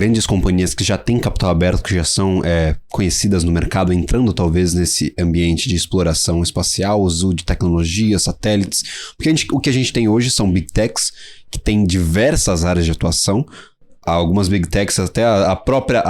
grandes companhias que já têm capital aberto, que já são conhecidas no mercado, entrando talvez nesse ambiente de exploração espacial, uso de tecnologia, satélites. Porque o que a gente tem hoje são Big Techs, que tem diversas áreas de atuação. Algumas Big Techs, até a própria...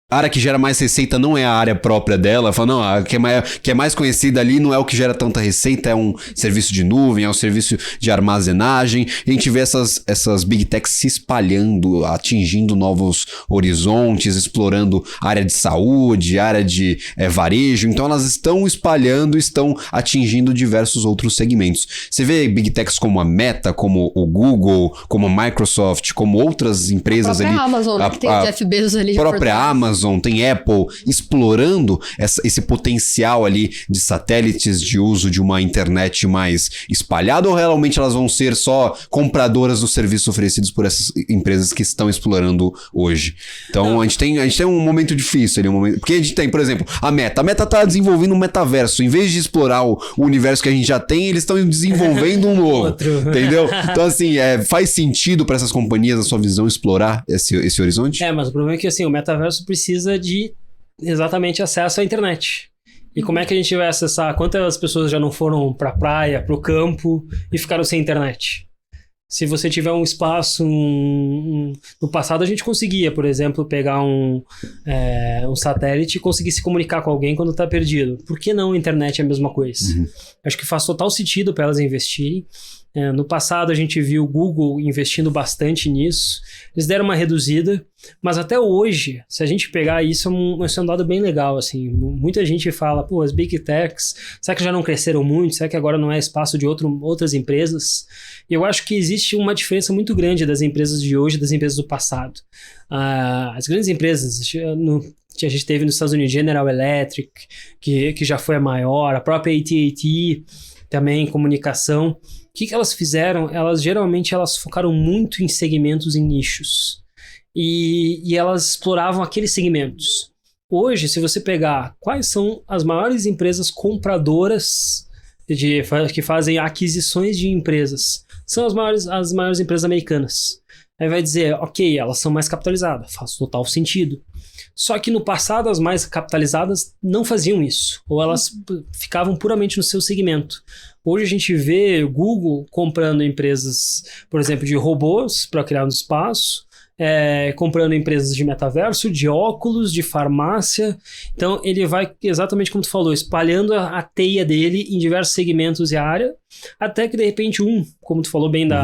A área que gera mais receita não é a área própria dela. Fala, não, a que é mais conhecida ali não é o que gera tanta receita, é um serviço de nuvem, é um serviço de armazenagem. E a gente vê essas Big Techs se espalhando, atingindo novos horizontes, explorando área de saúde, área de varejo. Então elas estão espalhando, estão atingindo diversos outros segmentos. Você vê Big Techs como a Meta, como o Google, como a Microsoft, como outras empresas ali. A Amazon, que tem o Jeff Bezos ali. A própria Amazon, tem Apple explorando esse potencial ali de satélites, de uso de uma internet mais espalhada, ou realmente elas vão ser só compradoras dos serviços oferecidos por essas empresas que estão explorando hoje? Então a gente tem um momento difícil ali, porque a gente tem, por exemplo, a Meta está desenvolvendo um metaverso. Em vez de explorar o universo que a gente já tem, eles estão desenvolvendo um novo. Entendeu? Então assim, faz sentido para essas companhias, na sua visão, explorar esse horizonte? Mas o problema é que assim, o metaverso precisa de exatamente acesso à internet. E como é que a gente vai acessar? Quantas pessoas já não foram pra praia, pro campo e ficaram sem internet? Se você tiver um espaço... No passado a gente conseguia, por exemplo, pegar um satélite e conseguir se comunicar com alguém quando tá perdido. Por que não a internet é a mesma coisa? Uhum. Acho que faz total sentido para elas investirem. No passado a gente viu o Google investindo bastante nisso. Eles deram uma reduzida, mas até hoje, se a gente pegar isso, é um dado bem legal, assim. Muita gente fala, pô, as Big Techs, será que já não cresceram muito? Será que agora não é espaço de outras empresas? E eu acho que existe uma diferença muito grande das empresas de hoje e das empresas do passado. As grandes empresas, que a gente teve nos Estados Unidos, General Electric, que já foi a maior, a própria AT&T, também comunicação. O que elas fizeram? Geralmente elas focaram muito em segmentos e nichos. E elas exploravam aqueles segmentos. Hoje, se você pegar quais são as maiores empresas compradoras que fazem aquisições de empresas, são as maiores empresas americanas. Aí vai dizer, ok, elas são mais capitalizadas, faz total sentido. Só que no passado as mais capitalizadas não faziam isso, ou elas ficavam puramente no seu segmento. Hoje a gente vê o Google comprando empresas, por exemplo, de robôs para criar no espaço, comprando empresas de metaverso, de óculos, de farmácia. Então ele vai, exatamente como tu falou, espalhando a teia dele em diversos segmentos e área, até que de repente como tu falou bem da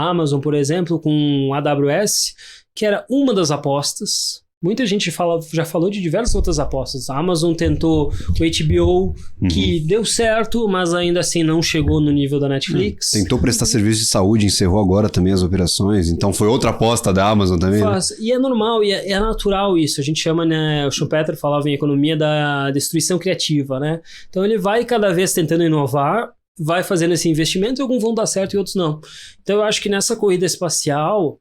Amazon, por exemplo, com a AWS, que era uma das apostas. Muita gente já falou de diversas outras apostas. A Amazon tentou o HBO, que deu certo, mas ainda assim não chegou no nível da Netflix. Tentou prestar serviço de saúde, encerrou agora também as operações. Então foi outra aposta da Amazon também. Né? E é normal, e é natural isso. A gente chama, né? O Schumpeter falava em economia da destruição criativa, né? Então ele vai cada vez tentando inovar, vai fazendo esse investimento e alguns vão dar certo e outros não. Então eu acho que nessa corrida espacial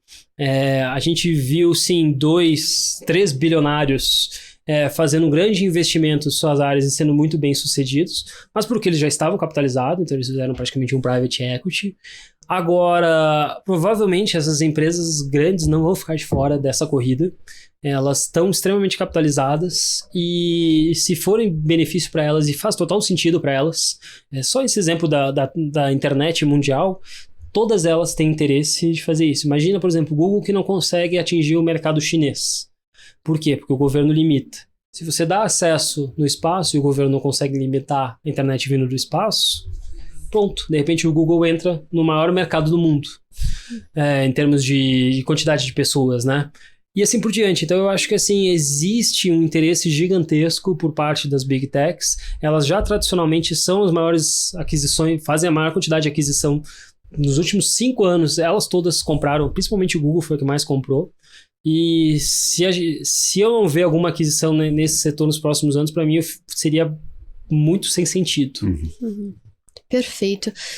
a gente viu sim 3 bilionários fazendo um grande investimento em suas áreas e sendo muito bem sucedidos, mas porque eles já estavam capitalizados, então eles fizeram praticamente um private equity. Agora, provavelmente essas empresas grandes não vão ficar de fora dessa corrida. Elas estão extremamente capitalizadas e se forem benefício para elas, e faz total sentido para elas, só esse exemplo da internet mundial, todas elas têm interesse de fazer isso. Imagina, por exemplo, o Google que não consegue atingir o mercado chinês. Por quê? Porque o governo limita. Se você dá acesso no espaço e o governo não consegue limitar a internet vindo do espaço, pronto, de repente o Google entra no maior mercado do mundo, em termos de quantidade de pessoas, né? E assim por diante. Então eu acho que assim, existe um interesse gigantesco por parte das Big Techs. Elas já tradicionalmente são as maiores aquisições, fazem a maior quantidade de aquisição. Nos últimos 5 anos, elas todas compraram, principalmente o Google foi o que mais comprou. E se eu não ver alguma aquisição nesse setor nos próximos anos, para mim seria muito sem sentido. Perfeito.